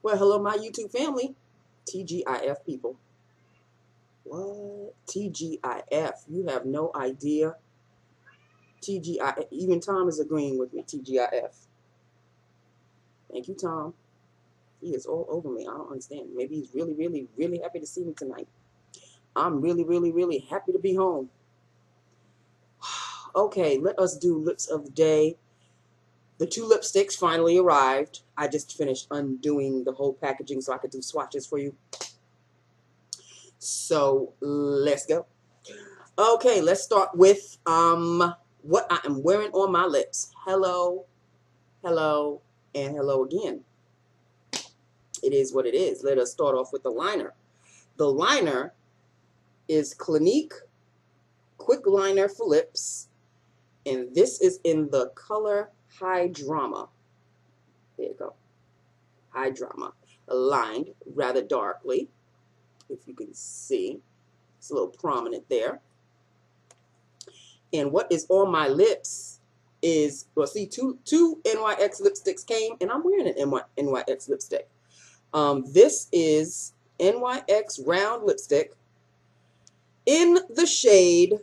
Well, hello, my YouTube family. TGIF people. What? TGIF. You have no idea. TGIF. Even Tom is agreeing with me. TGIF. Thank you, Tom. He is all over me. I don't understand. Maybe he's really, really, really happy to see me tonight. I'm really, really, really happy to be home. Okay, let us do lips of the day. The 2 lipsticks finally arrived. I just finished undoing the whole packaging so I could do swatches for you. So let's go. Okay, let's start with what I am wearing on my lips. Hello, hello, and hello again. It is what it is. Let us start off with the liner. The liner is Clinique Quick Liner for Lips, and this is in the color High Drama. There you go. High Drama. Lined rather darkly, if you can see. It's a little prominent there. And what is on my lips is, well, see, two NYX lipsticks came, and I'm wearing an NYX lipstick. This is NYX round lipstick in the shade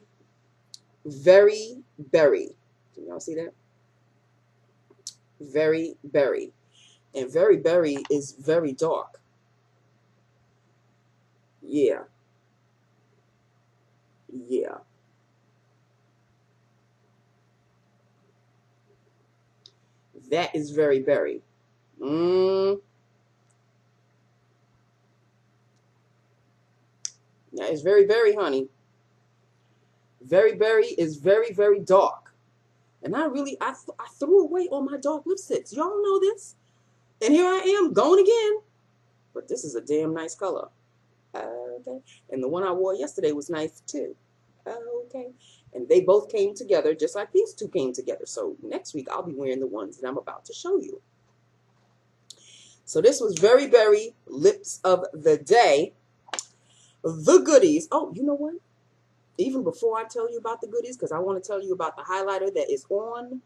Very Berry. Can y'all see that? Very Berry. And Very Berry is very dark. Yeah. Yeah. That is Very Berry. That is Very Berry, honey. Very Berry is very, very dark. And I threw away all my dark lipsticks. Y'all know this? And here I am, going again. But this is a damn nice color. Okay. And the one I wore yesterday was nice too. Okay. And they both came together just like these two came together. So next week I'll be wearing the ones that I'm about to show you. So this was Very Berry Lips of the Day. The goodies. Oh, you know what? Even before I tell you about the goodies, because I want to tell you about the highlighter that is on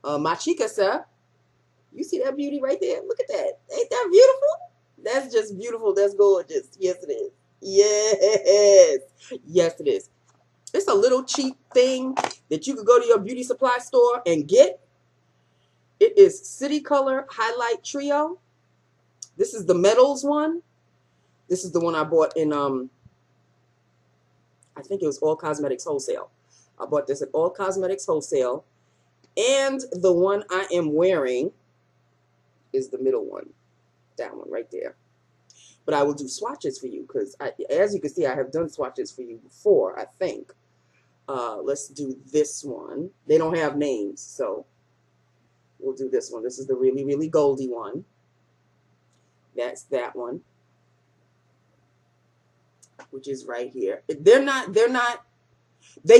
my chica, sir. You see that beauty right there? Look at that. Ain't that beautiful? That's just beautiful. That's gorgeous. Yes, it is. Yes. Yes, it is. It's a little cheap thing that you could go to your beauty supply store and get. It is City Color Highlight Trio. This is the Metals one. This is the one I bought in, I think it was All Cosmetics Wholesale. I bought this at All Cosmetics Wholesale. And the one I am wearing is the middle one. That one right there. But I will do swatches for you because, as you can see, I have done swatches for you before, I think. Let's do this one. They don't have names, so we'll do this one. This is the really, really goldy one. That's that one, which is right here. They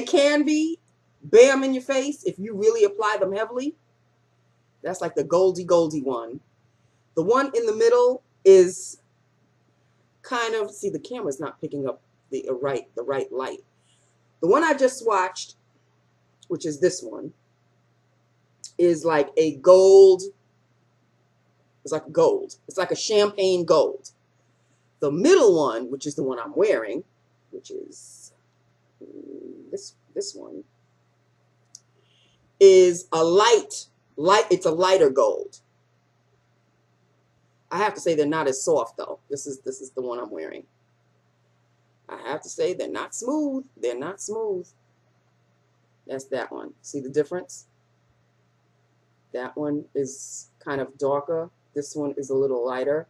can be bam in your face if you really apply them heavily. That's like the goldy one. The one in the middle is kind of, see, the camera's not picking up the right light. The one I just swatched, which is this one, is like a gold. It's like gold. It's like a champagne gold. The middle one, which is the one I'm wearing, which is this one, is a it's a lighter gold. I have to say they're not as soft though. This is the one I'm wearing. I have to say they're not smooth. They're not smooth. That's that one. See the difference? That one is kind of darker. This one is a little lighter.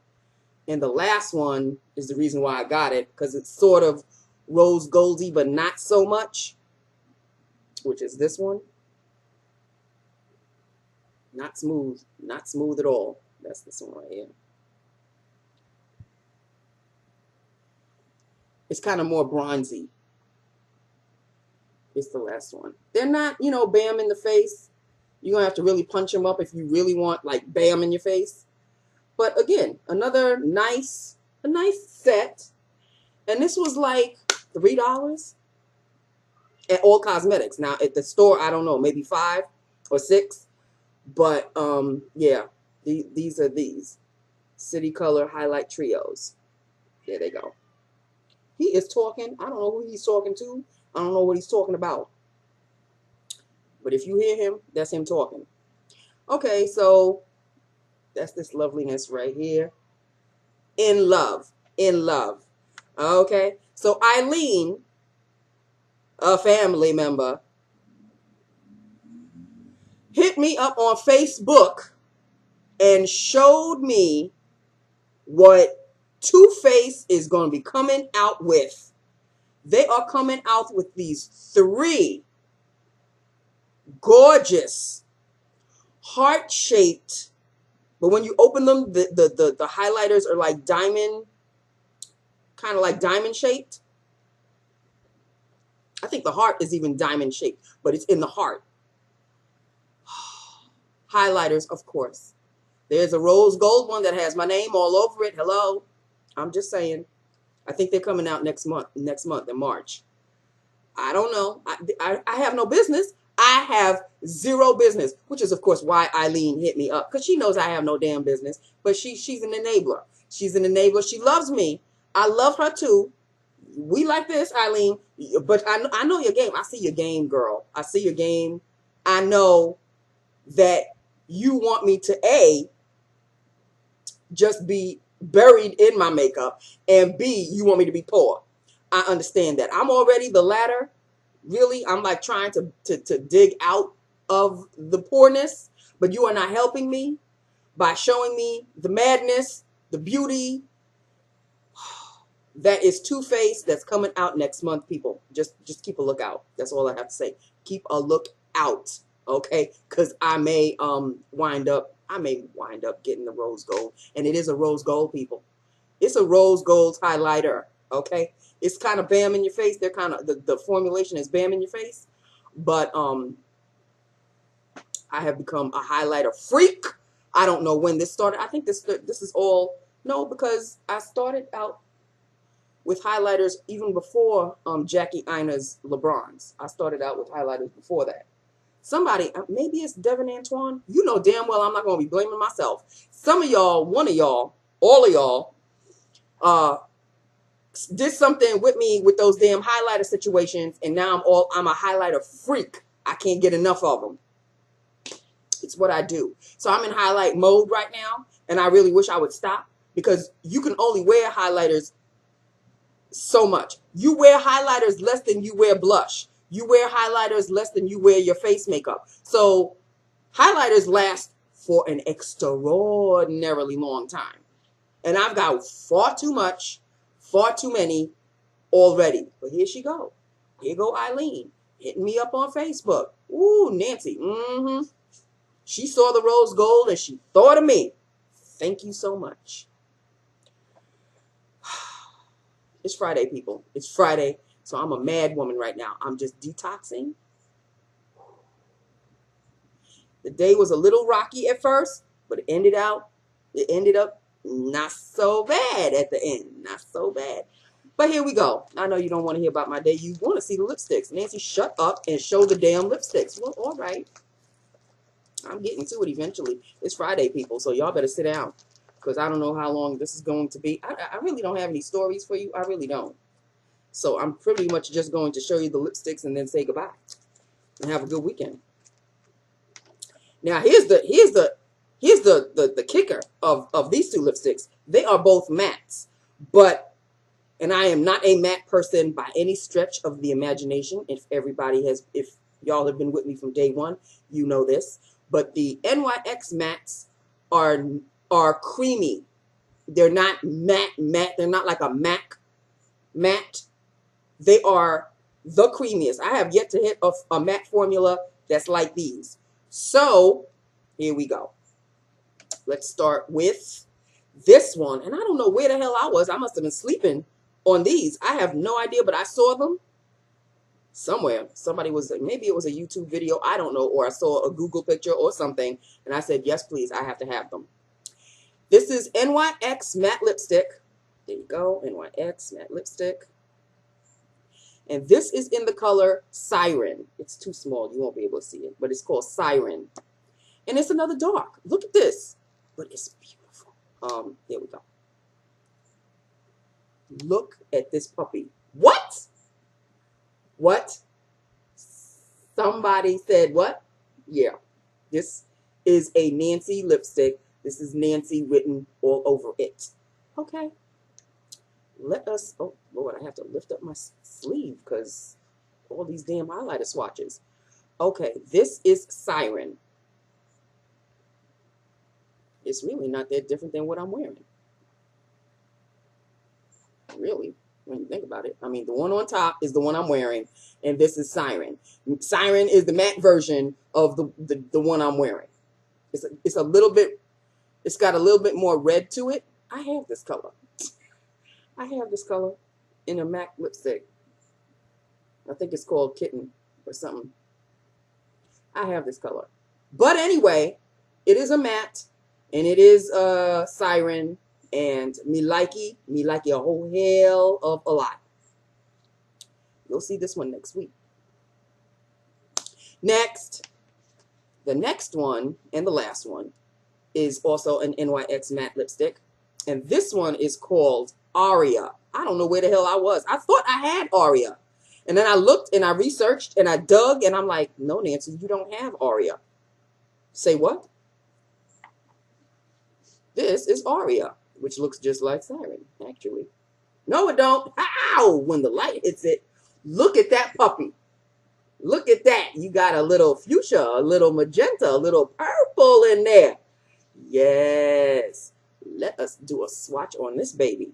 And the last one is the reason why I got it, because it's sort of rose goldy, but not so much, which is this one. Not smooth. Not smooth at all. That's this one right here. It's kind of more bronzy. It's the last one. They're not, you know, bam in the face. You're going to have to really punch them up if you really want, like, bam in your face. But again, another a nice set. And this was like $3 at All Cosmetics. Now, at the store, I don't know, maybe $5 or $6. But, yeah, these are these. City Color Highlight Trios. There they go. He is talking. I don't know who he's talking to. I don't know what he's talking about. But if you hear him, that's him talking. Okay, so that's this loveliness right here. In love. In love. Okay, so Eileen, a family member, hit me up on Facebook and showed me what Too Faced is going to be coming out with. They are coming out with these 3 gorgeous heart-shaped, but when you open them, the highlighters are like diamond, kind of like diamond shaped. I think the heart is even diamond shaped, but it's in the heart. Highlighters, of course. There's a rose gold one that has my name all over it. Hello. I'm just saying. I think they're coming out next month in March. I don't know. I have no business. I have zero business, which is, of course, why Eileen hit me up, because she knows I have no damn business. But she's an enabler. She's an enabler. She loves me. I love her, too. We like this, Eileen. But I know your game. I see your game, girl. I see your game. I know that you want me to, just be buried in my makeup, and B, you want me to be poor. I understand that. I'm already the latter. Really, I'm like trying to dig out of the poorness, but you are not helping me by showing me the madness, the beauty that is Too Faced that's coming out next month, people. Just keep a lookout. That's all I have to say. Keep a look out, okay? Because I may wind up getting the rose gold, and it is a rose gold, people. It's a rose gold highlighter, okay? It's kind of bam in your face. They're kind of the formulation is bam in your face, but I have become a highlighter freak. I don't know when this started. I think this is all because I started out with highlighters even before Jackie Ina's LeBrons. I started out with highlighters before that. Somebody, maybe it's Devin Antoine. You know damn well I'm not going to be blaming myself. Some of y'all, one of y'all, all of y'all, did something with me with those damn highlighter situations, and now I'm a highlighter freak. I can't get enough of them. It's what I do. So I'm in highlight mode right now, and I really wish I would stop, because you can only wear highlighters so much. You wear highlighters less than you wear blush. You wear highlighters less than you wear your face makeup. So highlighters last for an extraordinarily long time. And I've got far too much, far too many already. But here she go. Here go Eileen, hitting me up on Facebook. Ooh, Nancy. She saw the rose gold and she thought of me. Thank you so much. It's Friday, people. It's Friday. So I'm a mad woman right now. I'm just detoxing. The day was a little rocky at first, but it ended up not so bad at the end. Not so bad. But here we go. I know you don't want to hear about my day. You want to see the lipsticks. Nancy, shut up and show the damn lipsticks. Well, all right. I'm getting to it eventually. It's Friday, people, so y'all better sit down, because I don't know how long this is going to be. I really don't have any stories for you. I really don't. So I'm pretty much just going to show you the lipsticks and then say goodbye and have a good weekend. Now here's the kicker of these two lipsticks. They are both mattes, and I am not a matte person by any stretch of the imagination. If y'all have been with me from day one, you know this. But the NYX mattes are creamy. They're not matte. They're not like a MAC matte. They are the creamiest. I have yet to hit a matte formula that's like these. So here we go. Let's start with this one. And I don't know where the hell I was. I must have been sleeping on these. I have no idea, but I saw them somewhere. Maybe it was a YouTube video. I don't know. Or I saw a Google picture or something. And I said, yes, please. I have to have them. This is NYX matte lipstick. There you go. NYX matte lipstick. And this is in the color Siren. It's too small. You won't be able to see it. But it's called Siren. And it's another dark. Look at this. But it's beautiful. There we go. Look at this puppy. What? What? Somebody said what? Yeah. This is a Nancy lipstick. This is Nancy written all over it. Okay. Let us, oh Lord, I have to lift up my sleeve because all these damn highlighter swatches. Okay, this is Siren. It's really not that different than what I'm wearing. Really, when you think about it. I mean, the one on top is the one I'm wearing, and this is Siren. Siren is the matte version of the one I'm wearing. It's a little bit, it's got a little bit more red to it. I have this color. I have this color in a MAC lipstick. I think it's called Kitten or something. I have this color. But anyway, it is a matte, and it is Siren, and me likey a whole hell of a lot. You'll see this one next week. Next, the next one and the last one is also an NYX matte lipstick, and this one is called Aria. I don't know where the hell I was. I thought I had Aria. And then I looked and I researched and I dug and I'm like, no, Nancy, you don't have Aria. Say what? This is Aria, which looks just like Siren, actually. No, it don't. Ow! When the light hits it, look at that puppy. Look at that. You got a little fuchsia, a little magenta, a little purple in there. Yes. Let us do a swatch on this baby.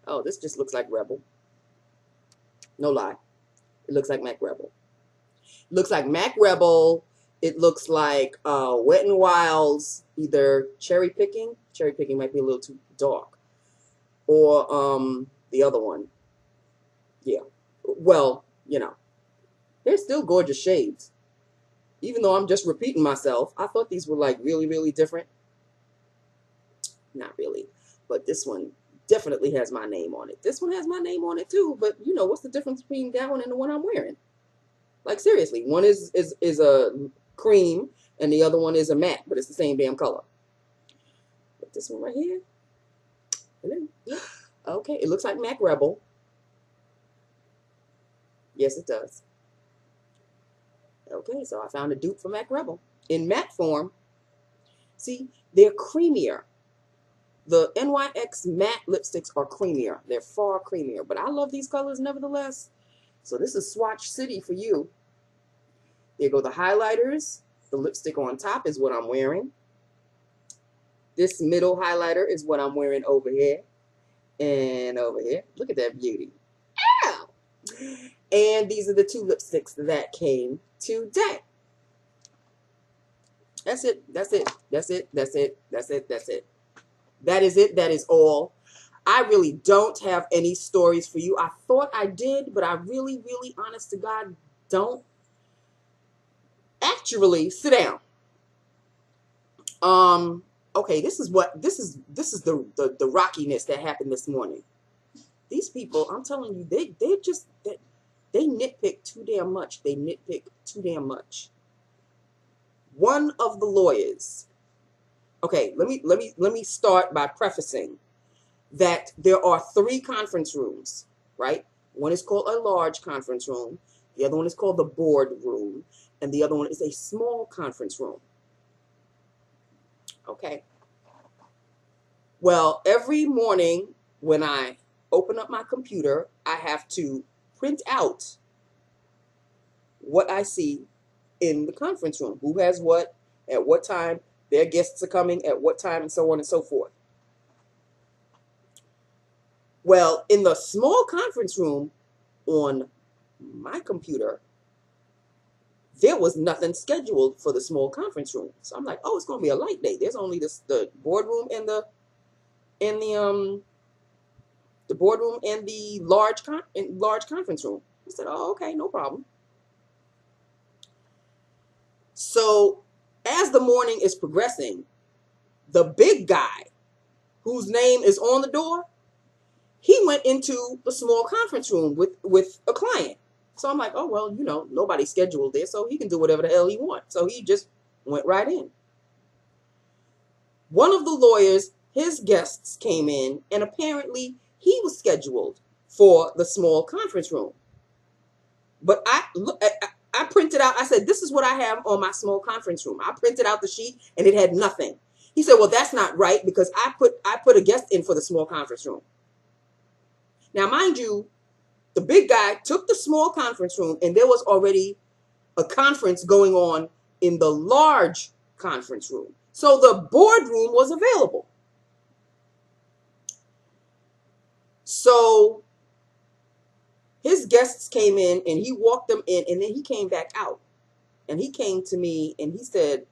Oh, this just looks like Rebel. No lie. It looks like Mac Rebel. It looks like Mac Rebel. It looks like Wet n Wild's either Cherry Picking. Cherry Picking might be a little too dark. Or the other one. Yeah. Well, you know. They're still gorgeous shades. Even though I'm just repeating myself. I thought these were like really, really different. Not really. But this one definitely has my name on it. This one has my name on it too, but you know, what's the difference between that one and the one I'm wearing? Like seriously, one is a cream and the other one is a matte, but it's the same damn color. But this one right here, okay, it looks like Mac Rebel. Yes, it does. Okay, so I found a dupe for Mac Rebel in matte form. See, they're creamier. The NYX matte lipsticks are creamier. They're far creamier. But I love these colors nevertheless. So this is Swatch City for you. There go the highlighters. The lipstick on top is what I'm wearing. This middle highlighter is what I'm wearing over here. And over here. Look at that beauty. Ow! And these are the two lipsticks that came today. That's it. That's it. That's it. That's it. That's it. That's it. That is it. That is all. I really don't have any stories for you. I thought I did, but I really, honest to God, don't. Actually, sit down. Okay, this is the rockiness that happened this morning. These people, I'm telling you, they nitpick too damn much. They nitpick too damn much. One of the lawyers. Okay, let me start by prefacing that there are 3 conference rooms, right? One is called a large conference room, the other one is called the board room, and the other one is a small conference room. Okay. Well, every morning when I open up my computer, I have to print out what I see in the conference room. Who has what, at what time, their guests are coming, at what time, and so on and so forth. Well, in the small conference room on my computer, there was nothing scheduled for the small conference room. So I'm like, oh, it's going to be a light day. There's only the boardroom and the boardroom and the large conference room. I said, oh, okay, no problem. So as the morning is progressing, the big guy whose name is on the door, he went into the small conference room with a client. So I'm like, oh, well, you know, nobody's scheduled there, so he can do whatever the hell he wants. So he just went right in. One of the lawyers, his guests came in, and apparently he was scheduled for the small conference room. But I printed out, I said, this is what I have on my small conference room. I printed out the sheet and it had nothing. He said, well, that's not right because I put a guest in for the small conference room. Now, mind you, the big guy took the small conference room and there was already a conference going on in the large conference room. So the boardroom was available. So his guests came in and he walked them in and then he came back out. And he came to me and he said,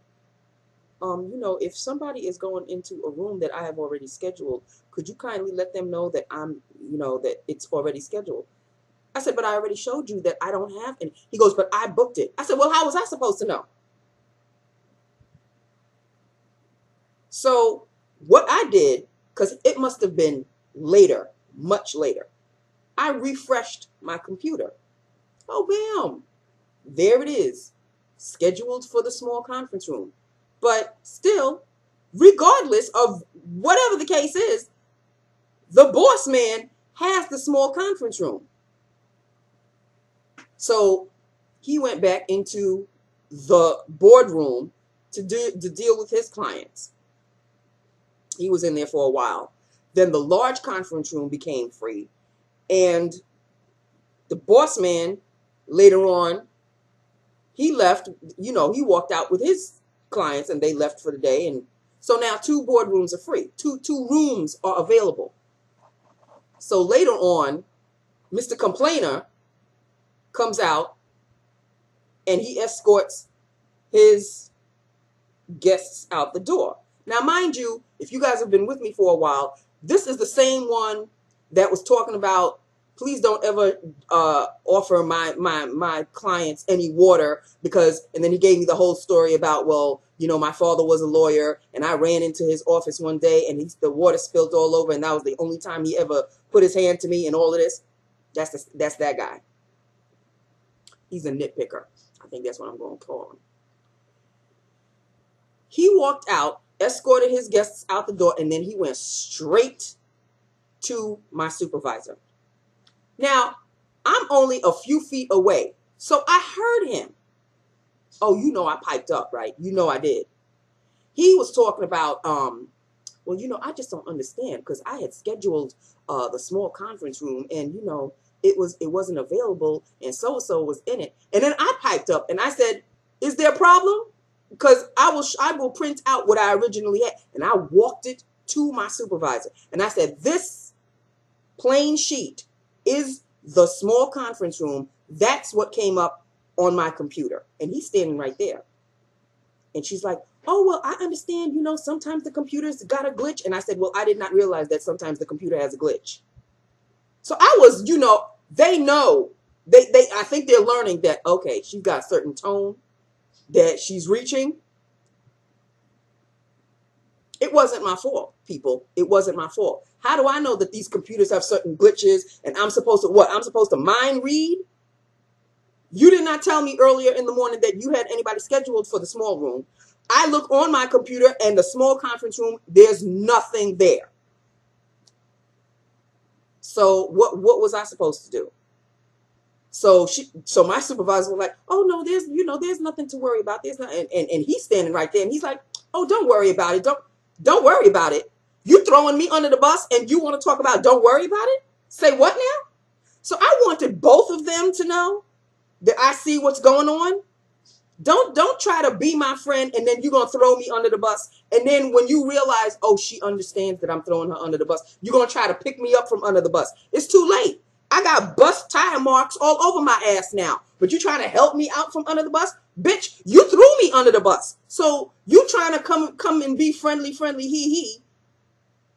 you know, if somebody is going into a room that I have already scheduled, could you kindly let them know that that it's already scheduled? I said, but I already showed you that I don't have any. He goes, but I booked it. I said, well, how was I supposed to know? So what I did, because it must have been later, much later, I refreshed my computer. Oh, bam. There it is, scheduled for the small conference room. But still, regardless of whatever the case is, the boss man has the small conference room. So he went back into the boardroom to deal with his clients. He was in there for a while. Then the large conference room became free. And the boss man, later on, he left, he walked out with his clients and they left for the day. And so now 2 boardrooms are free. Two rooms are available. So later on, Mr. Complainer comes out and he escorts his guests out the door. Now, mind you, if you guys have been with me for a while, this is the same one that was talking about, please don't ever offer my clients any water because, and then he gave me the whole story about, well, my father was a lawyer and I ran into his office one day and the water spilled all over and that was the only time he ever put his hand to me and all of this. That's that guy. He's a nitpicker. I think that's what I'm going to call him. He walked out, escorted his guests out the door, and then he went straight to my supervisor. Now, I'm only a few feet away, so I heard him. Oh, I piped up, right? I did. He was talking about, well, I just don't understand because I had scheduled the small conference room and, it wasn't available and so-and-so was in it. And then I piped up and I said, is there a problem? Because I will print out what I originally had. And I walked it to my supervisor. And I said, this plain sheet is the small conference room. That's what came up on my computer. And he's standing right there. And she's like, oh, well, I understand, sometimes the computer's got a glitch. And I said, well, I did not realize that sometimes the computer has a glitch. So I was, they know, I think they're learning that, okay, she's got a certain tone that she's reaching. It wasn't my fault, people. It wasn't my fault. How do I know that these computers have certain glitches and I'm supposed to what? I'm supposed to mind read? You did not tell me earlier in the morning that you had anybody scheduled for the small room. I look on my computer and the small conference room, there's nothing there. So what was I supposed to do? So my supervisor was like, oh no, there's nothing to worry about. There's not, and he's standing right there and he's like, oh, don't worry about it. Don't worry about it. You throwing me under the bus and you want to talk about don't worry about it? Say what now? So I wanted both of them to know that I see what's going on. Don't try to be my friend and then you're going to throw me under the bus. And then when you realize, oh, she understands that I'm throwing her under the bus, you're going to try to pick me up from under the bus. It's too late. I got bus tire marks all over my ass now. But you trying to help me out from under the bus? Bitch, you threw me under the bus. So you trying to come and be friendly, he,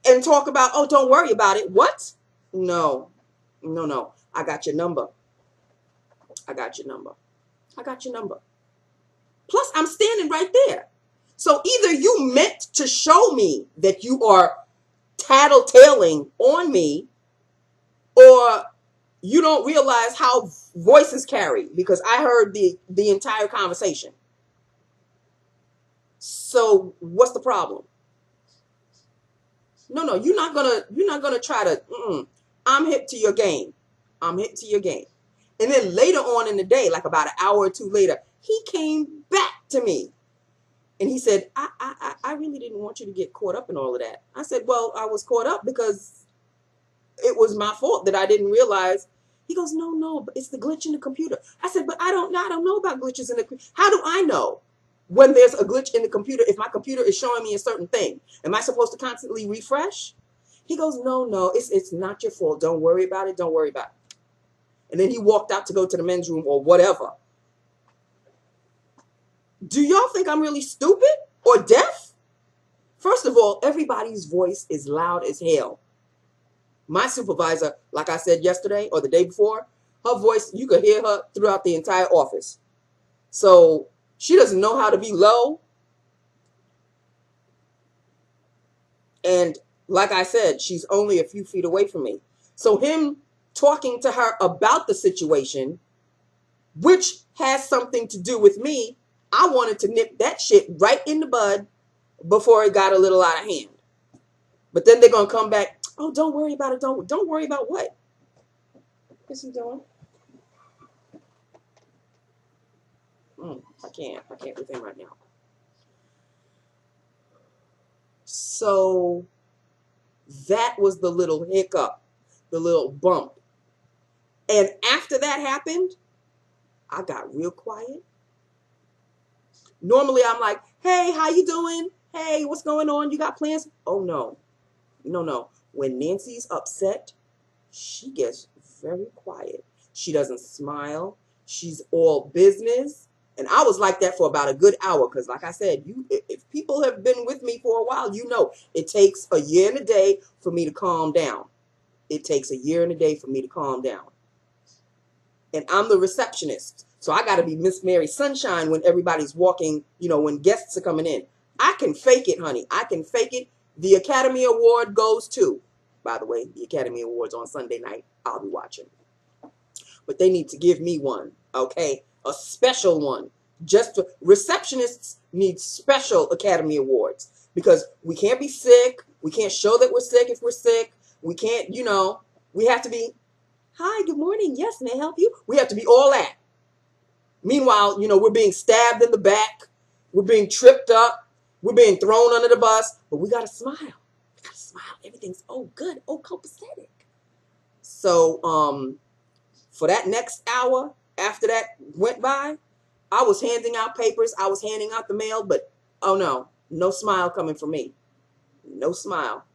and talk about, oh, don't worry about it. What? No. I got your number. I got your number. Plus, I'm standing right there. So either you meant to show me that you are tattletaling on me, or you don't realize how voices carry, because I heard the entire conversation. So what's the problem? No, you're not gonna try to. I'm hip to your game. I'm hip to your game. And then later on in the day, like about an hour or two later, he came back to me. And he said, I really didn't want you to get caught up in all of that. I said, well, I was caught up because it was my fault that I didn't realize. He goes, no, but it's the glitch in the computer. I said, but I don't know about glitches in the computer. How do I know when there's a glitch in the computer if my computer is showing me a certain thing? Am I supposed to constantly refresh? He goes, no, it's not your fault. Don't worry about it. Don't worry about it. And then he walked out to go to the men's room or whatever. Do y'all think I'm really stupid or deaf? First of all, everybody's voice is loud as hell. My supervisor, like I said yesterday or the day before, her voice, you could hear her throughout the entire office. So she doesn't know how to be low. And like I said, she's only a few feet away from me. So him talking to her about the situation, which has something to do with me, I wanted to nip that shit right in the bud before it got a little out of hand. But then they're going to come back, oh, don't worry about it. Don't worry about what? What's he doing? I can't with him right now. So that was the little hiccup, the little bump. And after that happened, I got real quiet. Normally I'm like, hey, how you doing? Hey, what's going on? You got plans? Oh, no. When Nancy's upset, she gets very quiet. She doesn't smile. She's all business. And I was like that for about a good hour because, like I said, if people have been with me for a while, you know it takes a year and a day for me to calm down. It takes a year and a day for me to calm down. And I'm the receptionist. So I got to be Miss Mary Sunshine when everybody's walking, when guests are coming in. I can fake it, honey. I can fake it. The Academy Award goes to, by the way, the Academy Awards on Sunday night. I'll be watching. But they need to give me one, okay? A special one. Just for receptionists need special Academy Awards because we can't be sick. We can't show that we're sick if we're sick. We can't, we have to be, hi, good morning. Yes, may I help you? We have to be all that. Meanwhile, we're being stabbed in the back. We're being tripped up. We're being thrown under the bus. But we got to smile. We got to smile. Everything's, good. Copacetic. So, for that next hour, after that went by, I was handing out papers. I was handing out the mail. But, oh, no smile coming from me. No smile.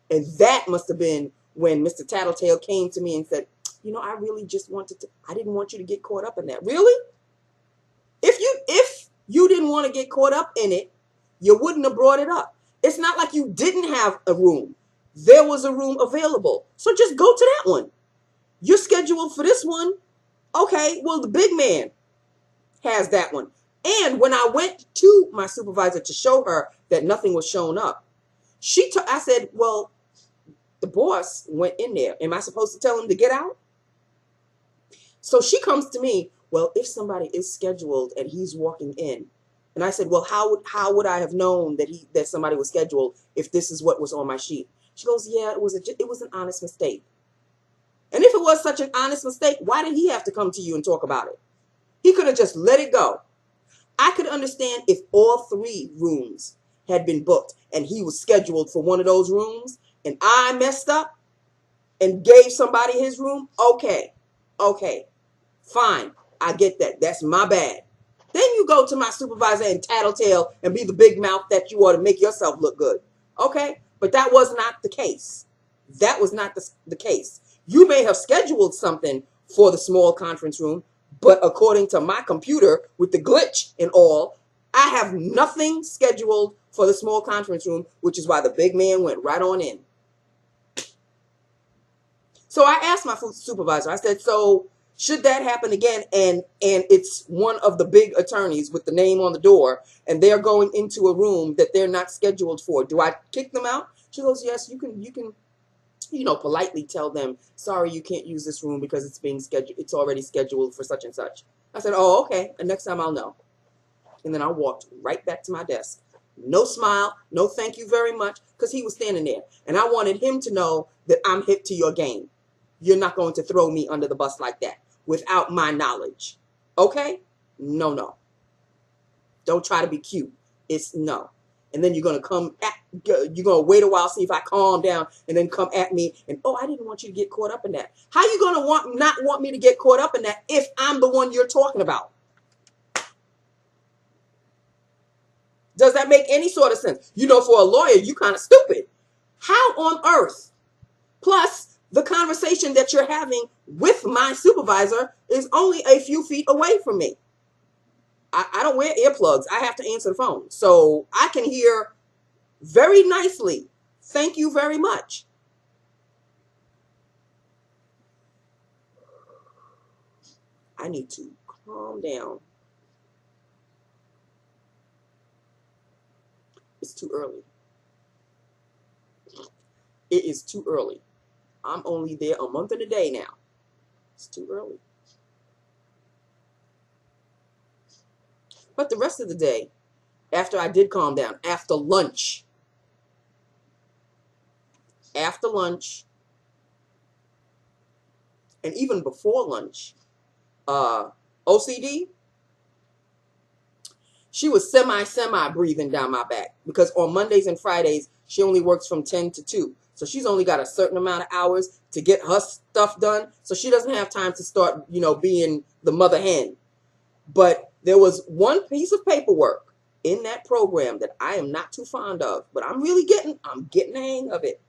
And that must have been when Mr. Tattletale came to me and said, I really just I didn't want you to get caught up in that. Really? If you didn't want to get caught up in it, you wouldn't have brought it up. It's not like you didn't have a room. There was a room available. So just go to that one. You're scheduled for this one. Okay, well, the big man has that one. And when I went to my supervisor to show her that nothing was showing up, I said, well, the boss went in there. Am I supposed to tell him to get out? So she comes to me, well, if somebody is scheduled and he's walking in, and I said, well, how would I have known that somebody was scheduled if this is what was on my sheet? She goes, yeah, it was an honest mistake. And if it was such an honest mistake, why did he have to come to you and talk about it? He could have just let it go. I could understand if all 3 rooms had been booked and he was scheduled for one of those rooms and I messed up and gave somebody his room. Okay, fine. I get that. That's my bad. Then you go to my supervisor and tattletale and be the big mouth that you are to make yourself look good. Okay? But that was not the case. That was not the case. You may have scheduled something for the small conference room, but according to my computer with the glitch and all, I have nothing scheduled for the small conference room, which is why the big man went right on in. So I asked my supervisor, I said, so should that happen again and it's one of the big attorneys with the name on the door and they're going into a room that they're not scheduled for, do I kick them out? She goes, yes, you can politely tell them, sorry, you can't use this room because it's being scheduled. It's already scheduled for such and such. I said, oh, okay. And next time I'll know. And then I walked right back to my desk. No smile, no thank you very much, because he was standing there. And I wanted him to know that I'm hip to your game. You're not going to throw me under the bus like that without my knowledge. Okay? No, no. Don't try to be cute. It's no. And then you're going to wait a while, see if I calm down, and then come at me. And, oh, I didn't want you to get caught up in that. How you going to not want me to get caught up in that if I'm the one you're talking about? Does that make any sort of sense? You know, for a lawyer, you kind of stupid. How on earth? Plus, the conversation that you're having with my supervisor is only a few feet away from me. I don't wear earplugs. I have to answer the phone. So I can hear very nicely. Thank you very much. I need to calm down. It's too early. It is too early. I'm only there a month and a day now. It's too early. But the rest of the day, after I did calm down, after lunch, and even before lunch, OCD, she was semi breathing down my back, because on Mondays and Fridays, she only works from 10 to 2. So she's only got a certain amount of hours to get her stuff done. So she doesn't have time to start, you know, being the mother hen. But there was one piece of paperwork in that program that I am not too fond of, but I'm getting the hang of it.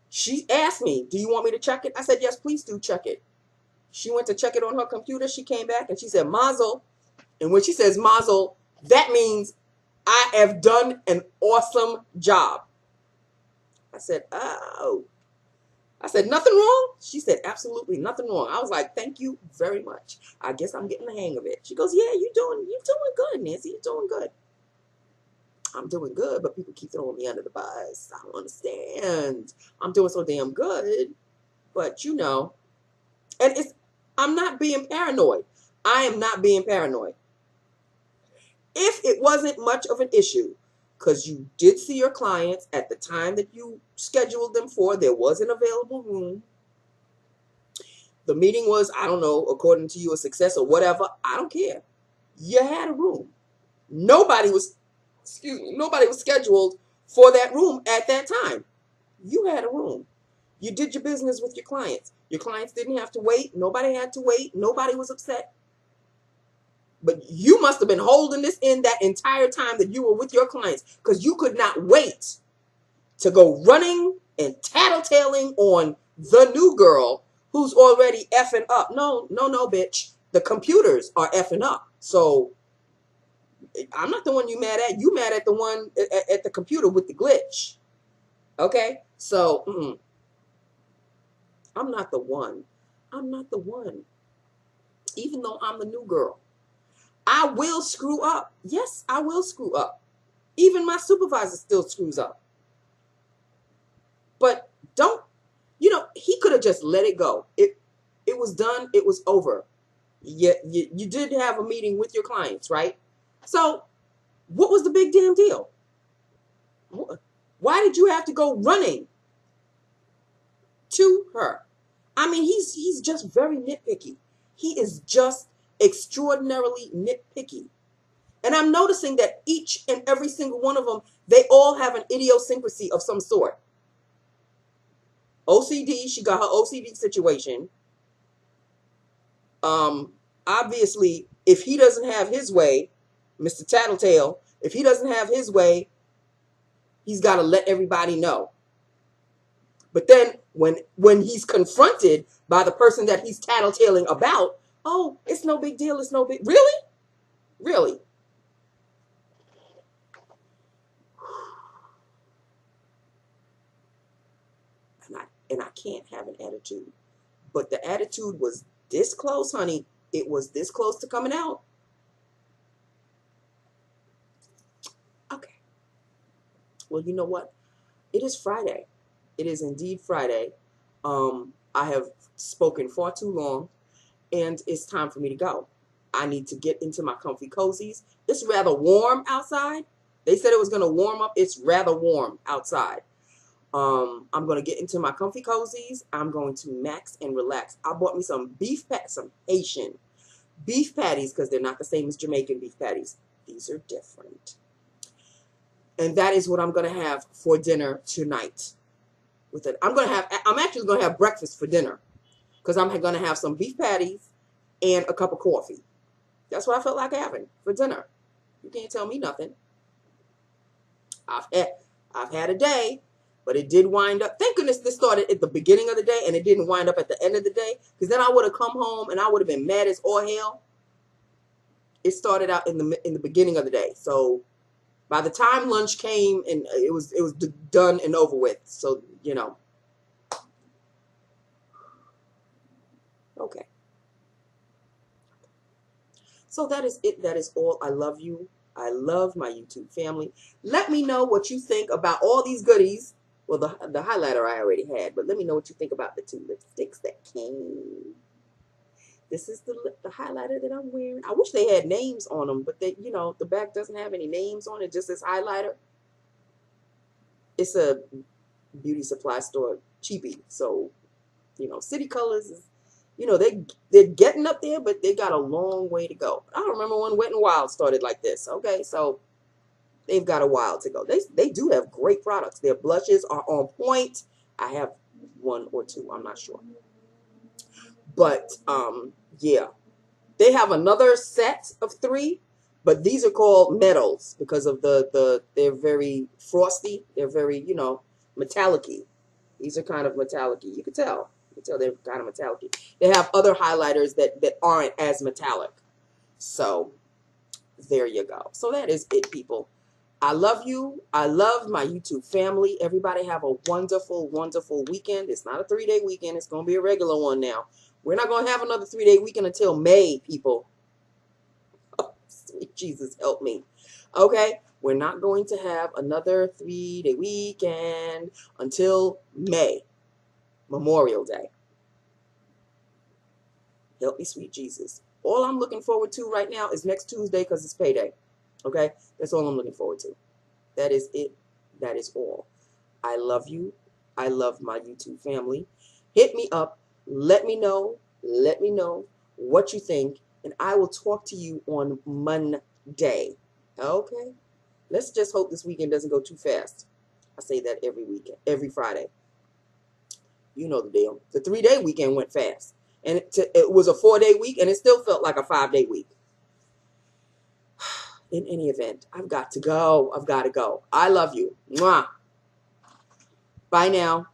She asked me, do you want me to check it? I said, yes, please do check it. She went to check it on her computer. She came back and she said, Mazel. And when she says Mazel, that means I have done an awesome job. I said, oh. I said, nothing wrong? She said, absolutely nothing wrong. I was like, thank you very much. I guess I'm getting the hang of it. She goes, yeah, you're doing good, Nancy. You're doing good. I'm doing good, but people keep throwing me under the bus. I don't understand. I'm doing so damn good. But, you know, and I'm not being paranoid. I am not being paranoid. If it wasn't much of an issue, because you did see your clients at the time that you scheduled them for, there was an available room. The meeting was, I don't know, according to you, a success or whatever. I don't care. You had a room. Nobody was scheduled for that room at that time. You had a room. You did your business with your clients. Your clients didn't have to wait. Nobody had to wait. Nobody was upset. But you must have been holding this in that entire time that you were with your clients, because you could not wait to go running and tattletaling on the new girl who's already effing up. No, bitch. The computers are effing up. So I'm not the one you mad at. You mad at the one at the computer with the glitch. Okay? So, I'm not the one. I'm not the one. Even though I'm the new girl. I will screw up. Yes, I will screw up. Even my supervisor still screws up. But don't, he could have just let it go. It was done. It was over. You did have a meeting with your clients, right? So what was the big damn deal? Why did you have to go running to her? I mean, he's just very nitpicky. He is just extraordinarily nitpicky. And I'm noticing that each and every single one of them, they all have an idiosyncrasy of some sort. OCD, she got her OCD situation. Obviously, if he doesn't have his way, Mr. Tattletale, if he doesn't have his way, he's got to let everybody know. But then when he's confronted by the person that he's tattletaling about, oh, it's no big deal. It's no big. Really? Really? And I can't have an attitude. But the attitude was this close, honey. It was this close to coming out. Okay. Well, you know what? It is Friday. It is indeed Friday. I have spoken far too long, and it's time for me to go. I need to get into my comfy cozies. It's rather warm outside, They said it was going to warm up. It's rather warm outside. I'm going to get into my comfy cozies. I'm going to max and relax. I bought me some some Haitian beef patties because they're not the same as Jamaican beef patties. These are different. And that is what I'm going to have for dinner tonight. I'm actually going to have breakfast for dinner because I'm going to have some beef patties and a cup of coffee. That's what I felt like having for dinner. You can't tell me nothing. I've had a day, but it did wind up. Thank goodness this started at the beginning of the day and it didn't wind up at the end of the day, because then I would have come home and I would have been mad as all hell. It started out in the beginning of the day, so by the time lunch came and it was done and over with. So you know, okay. So that is it. That is all. I love you. I love my YouTube family. Let me know what you think about all these goodies. Well, the highlighter I already had, but let me know what you think about the 2 lipsticks that came. This is the highlighter that I'm wearing. I wish they had names on them, but they, you know, the back doesn't have any names on it. Just this highlighter. It's a beauty supply store cheapie, so you know, City Colors is, you know, they're getting up there, but they got a long way to go. I remember when Wet n Wild started like this. Okay, so they've got a while to go. They do have great products. Their blushes are on point. I have 1 or 2. I'm not sure. But yeah, they have another set of 3, but these are called metals because of they're very frosty. They're very, you know, metallic-y. These are kind of metallic-y. You can tell. You can tell they're kind of metallic-y. They have other highlighters that aren't as metallic. So there you go. So that is it, people. I love you. I love my YouTube family. Everybody have a wonderful, wonderful weekend. It's not a 3-day weekend. It's going to be a regular one now. We're not going to have another 3-day weekend until May, people. Oh, sweet Jesus, help me. Okay? We're not going to have another 3-day weekend until May. Memorial Day. Help me, sweet Jesus. All I'm looking forward to right now is next Tuesday because it's payday. Okay? That's all I'm looking forward to. That is it. That is all. I love you. I love my YouTube family. Hit me up. Let me know. Let me know what you think. And I will talk to you on Monday. Okay? Let's just hope this weekend doesn't go too fast. I say that every weekend, every Friday. You know the deal. The 3-day weekend went fast. And it was a 4-day week, and it still felt like a 5-day week. In any event, I've got to go. I've got to go. I love you. Mwah. Bye now.